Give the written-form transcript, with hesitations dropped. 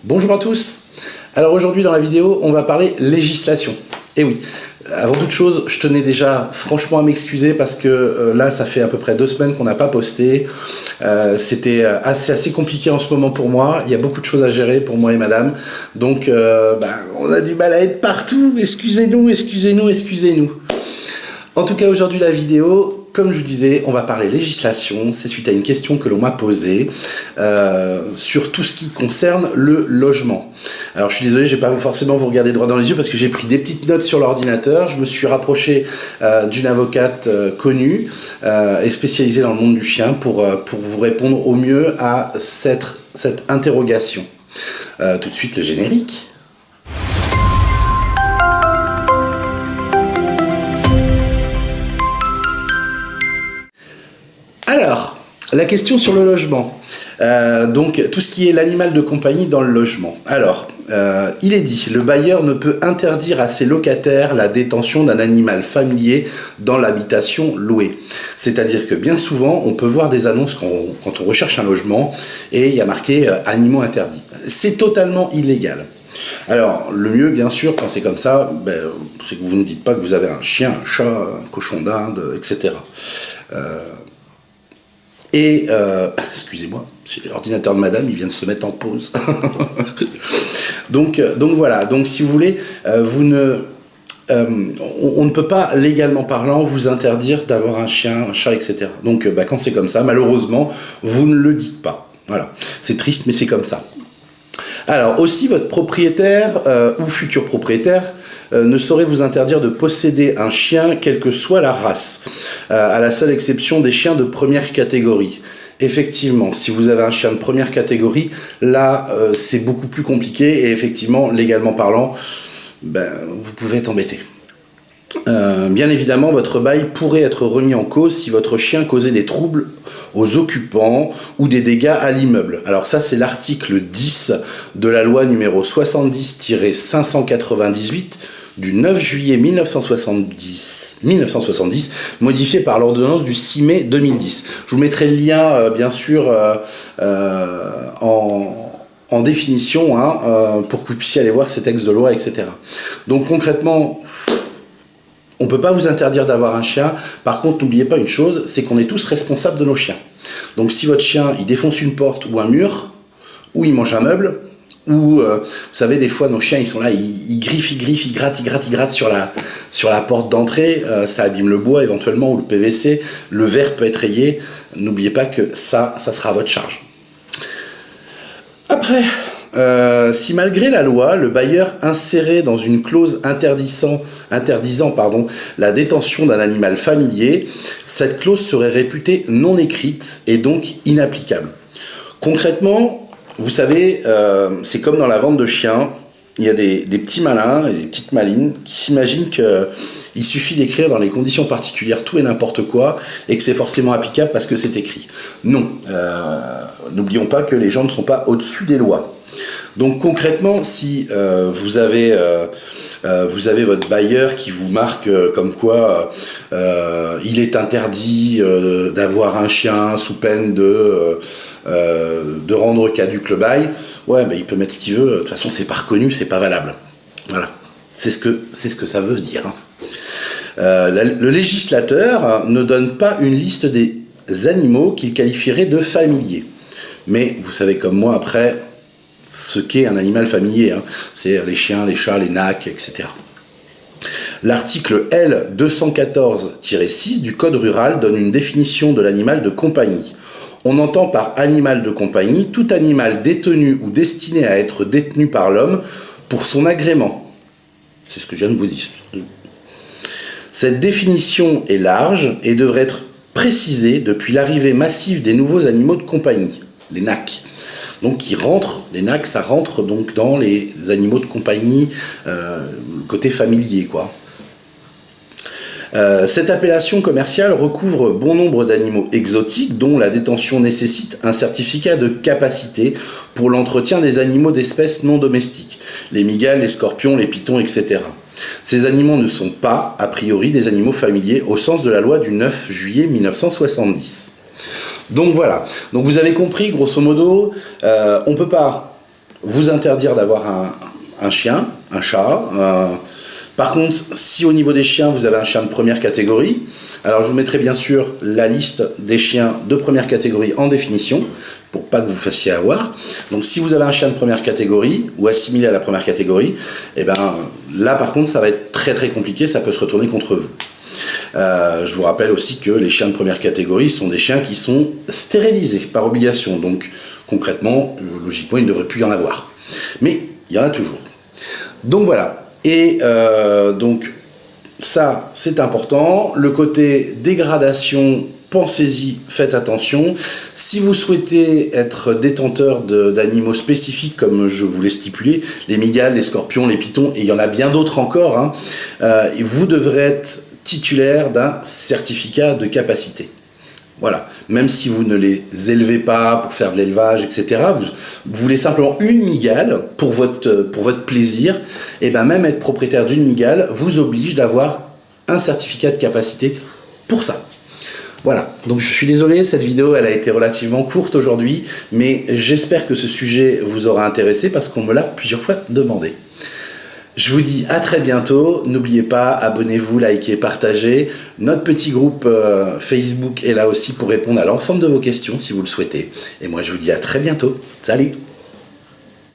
Bonjour à tous. Alors aujourd'hui dans la vidéo, on va parler législation. Et oui, avant toute chose, je tenais déjà franchement à m'excuser parce que là, ça fait à peu près 2 semaines qu'on n'a pas posté. C'était assez compliqué en ce moment pour moi. Il y a beaucoup de choses à gérer pour moi et madame. Donc, on a du mal à être partout. Excusez-nous. En tout cas, aujourd'hui, la vidéo, comme je vous disais, on va parler législation. C'est suite à une question que l'on m'a posée sur tout ce qui concerne le logement. Alors, je suis désolé, je ne vais pas forcément vous regarder droit dans les yeux parce que j'ai pris des petites notes sur l'ordinateur. Je me suis rapproché d'une avocate connue et spécialisée dans le monde du chien pour vous répondre au mieux à cette interrogation. Tout de suite, le générique. Alors, la question sur le logement. Donc, tout ce qui est l'animal de compagnie dans le logement. Alors, il est dit, le bailleur ne peut interdire à ses locataires la détention d'un animal familier dans l'habitation louée. C'est-à-dire que bien souvent, on peut voir des annonces quand on recherche un logement et il y a marqué « animaux interdits ». C'est totalement illégal. Alors, le mieux, bien sûr, quand c'est comme ça, c'est que vous ne dites pas que vous avez un chien, un chat, un cochon d'Inde, etc. Excusez-moi, c'est l'ordinateur de madame, il vient de se mettre en pause. donc voilà, donc si vous voulez, on ne peut pas, légalement parlant, vous interdire d'avoir un chien, un chat, etc. Donc quand c'est comme ça, malheureusement, vous ne le dites pas. Voilà, c'est triste, mais c'est comme ça. Alors aussi, votre propriétaire ou futur propriétaire ne saurait vous interdire de posséder un chien, quelle que soit la race, à la seule exception des chiens de première catégorie. Effectivement, si vous avez un chien de première catégorie, là, c'est beaucoup plus compliqué et effectivement, légalement parlant, vous pouvez être embêté. Bien évidemment, votre bail pourrait être remis en cause si votre chien causait des troubles aux occupants ou des dégâts à l'immeuble. Alors ça, c'est l'article 10 de la loi numéro 70-598 du 9 juillet 1970, modifié par l'ordonnance du 6 mai 2010. Je vous mettrai le lien, bien sûr, en définition, pour que vous puissiez aller voir ces textes de loi, etc. Donc concrètement, on ne peut pas vous interdire d'avoir un chien. Par contre, n'oubliez pas une chose, c'est qu'on est tous responsables de nos chiens. Donc si votre chien, il défonce une porte ou un mur, ou il mange un meuble, ou, vous savez, des fois, nos chiens, ils sont là, ils griffent, ils grattent sur la porte d'entrée, ça abîme le bois éventuellement, ou le PVC, le verre peut être rayé. N'oubliez pas que ça sera à votre charge. Après, si malgré la loi, le bailleur insérait dans une clause interdisant la détention d'un animal familier, cette clause serait réputée non écrite et donc inapplicable. Concrètement, vous savez, c'est comme dans la vente de chiens, il y a des petits malins et des petites malines qui s'imaginent qu'il suffit d'écrire dans les conditions particulières tout et n'importe quoi et que c'est forcément applicable parce que c'est écrit. Non, n'oublions pas que les gens ne sont pas au-dessus des lois. Donc concrètement, si vous avez votre bailleur qui vous marque comme quoi il est interdit d'avoir un chien sous peine de rendre caduc le bail, il peut mettre ce qu'il veut. De toute façon, c'est pas reconnu, c'est pas valable. Voilà, c'est ce que ça veut dire. Le législateur ne donne pas une liste des animaux qu'il qualifierait de familiers. Mais vous savez comme moi après ce qu'est un animal familier, c'est les chiens, les chats, les nacs, etc. L'article L 214-6 du Code rural donne une définition de l'animal de compagnie. On entend par animal de compagnie tout animal détenu ou destiné à être détenu par l'homme pour son agrément. C'est ce que je viens de vous dire. Cette définition est large et devrait être précisée depuis l'arrivée massive des nouveaux animaux de compagnie, les nacs. Donc les nacs, ça rentre donc dans les animaux de compagnie, côté familier, quoi. Cette appellation commerciale recouvre bon nombre d'animaux exotiques dont la détention nécessite un certificat de capacité pour l'entretien des animaux d'espèces non domestiques, les mygales, les scorpions, les pitons, etc. Ces animaux ne sont pas, a priori, des animaux familiers au sens de la loi du 9 juillet 1970. Donc voilà, donc vous avez compris, grosso modo, on ne peut pas vous interdire d'avoir un chien, un chat. Par contre, si au niveau des chiens, vous avez un chien de première catégorie, alors je vous mettrai bien sûr la liste des chiens de première catégorie en définition, pour pas que vous fassiez avoir. Donc si vous avez un chien de première catégorie, ou assimilé à la première catégorie, et ben là par contre ça va être très très compliqué, ça peut se retourner contre vous. Je vous rappelle aussi que les chiens de première catégorie sont des chiens qui sont stérilisés par obligation, donc concrètement, logiquement, il ne devrait plus y en avoir. Mais il y en a toujours. Donc voilà. Et donc ça, c'est important. Le côté dégradation, pensez-y, faites attention. Si vous souhaitez être détenteur d'animaux spécifiques, comme je vous l'ai stipulé, les mygales, les scorpions, les pitons, et il y en a bien d'autres encore, hein, vous devrez être titulaire d'un certificat de capacité. Voilà, même si vous ne les élevez pas pour faire de l'élevage, etc., vous voulez simplement une mygale pour votre plaisir, et bien même être propriétaire d'une mygale vous oblige d'avoir un certificat de capacité pour ça. Voilà, donc je suis désolé, cette vidéo elle a été relativement courte aujourd'hui, mais j'espère que ce sujet vous aura intéressé parce qu'on me l'a plusieurs fois demandé. Je vous dis à très bientôt, n'oubliez pas, abonnez-vous, likez, partagez. Notre petit groupe Facebook est là aussi pour répondre à l'ensemble de vos questions si vous le souhaitez. Et moi je vous dis à très bientôt, salut!